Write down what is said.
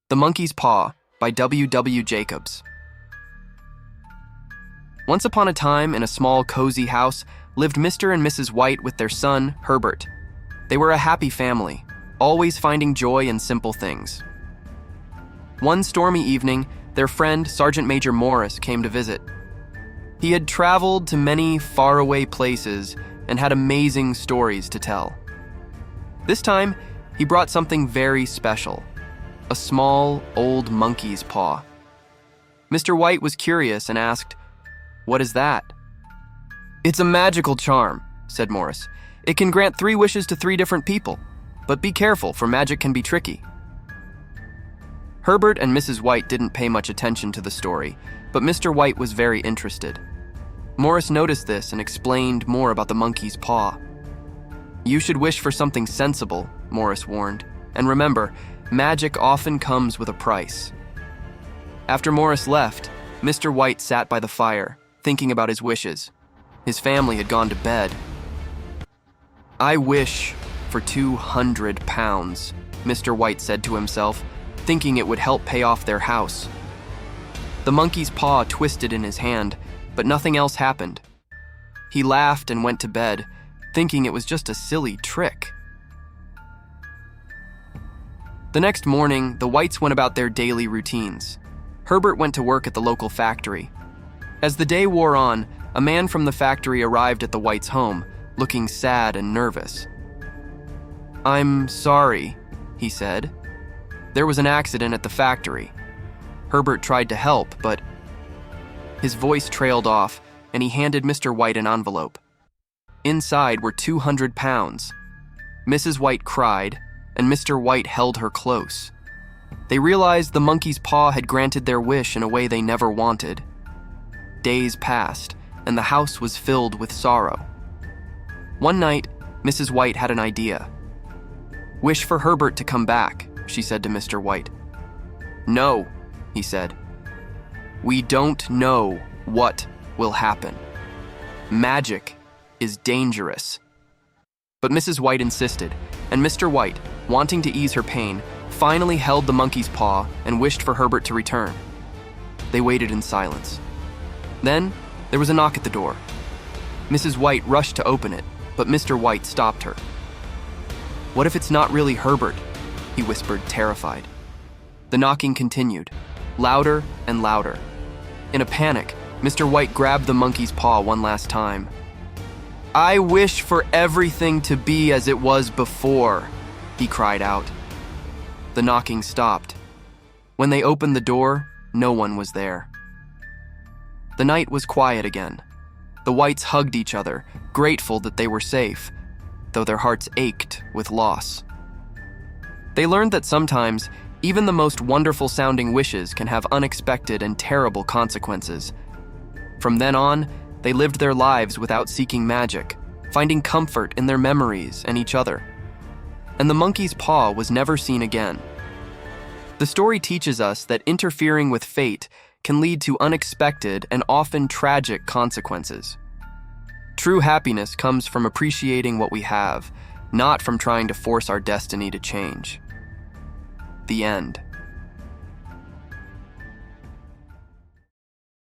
The Monkey's Paw by W. Jacobs. Once upon a time, in a small, cozy house, lived Mr. and Mrs. White with their son, Herbert. They were a happy family, always finding joy in simple things. One stormy evening, their friend, Sergeant Major Morris, came to visit. He had traveled to many faraway places and had amazing stories to tell. This time, he brought something very special. A small, old monkey's paw. Mr. White was curious and asked, "What is that?" "It's a magical charm," said Morris. "It can grant 3 wishes to 3 different people, but be careful, for magic can be tricky." Herbert and Mrs. White didn't pay much attention to the story, but Mr. White was very interested. Morris noticed this and explained more about the monkey's paw. "You should wish for something sensible," Morris warned, "and remember, magic often comes with a price." After Morris left, Mr. White sat by the fire, thinking about his wishes. His family had gone to bed. "I wish for 200 pounds, Mr. White said to himself, thinking it would help pay off their house. The monkey's paw twisted in his hand, but nothing else happened. He laughed and went to bed, thinking it was just a silly trick. The next morning, the Whites went about their daily routines. Herbert went to work at the local factory. As the day wore on, a man from the factory arrived at the Whites' home, looking sad and nervous. "I'm sorry," he said. "There was an accident at the factory." Herbert tried to help, but his voice trailed off, and he handed Mr. White an envelope. Inside were 200 pounds. Mrs. White cried, and Mr. White held her close. They realized the monkey's paw had granted their wish in a way they never wanted. Days passed, and the house was filled with sorrow. One night, Mrs. White had an idea. "Wish for Herbert to come back," she said to Mr. White. "No," he said. "We don't know what will happen. Magic is dangerous." But Mrs. White insisted, and Mr. White, wanting to ease her pain, finally held the monkey's paw and wished for Herbert to return. They waited in silence. Then, there was a knock at the door. Mrs. White rushed to open it, but Mr. White stopped her. "What if it's not really Herbert?" he whispered, terrified. The knocking continued, louder and louder. In a panic, Mr. White grabbed the monkey's paw one last time. "I wish for everything to be as it was before," he cried out. The knocking stopped. When they opened the door, no one was there. The night was quiet again. The Whites hugged each other, grateful that they were safe, though their hearts ached with loss. They learned that sometimes, even the most wonderful-sounding wishes can have unexpected and terrible consequences. From then on, they lived their lives without seeking magic, finding comfort in their memories and each other. And the monkey's paw was never seen again. The story teaches us that interfering with fate can lead to unexpected and often tragic consequences. True happiness comes from appreciating what we have, not from trying to force our destiny to change. The end.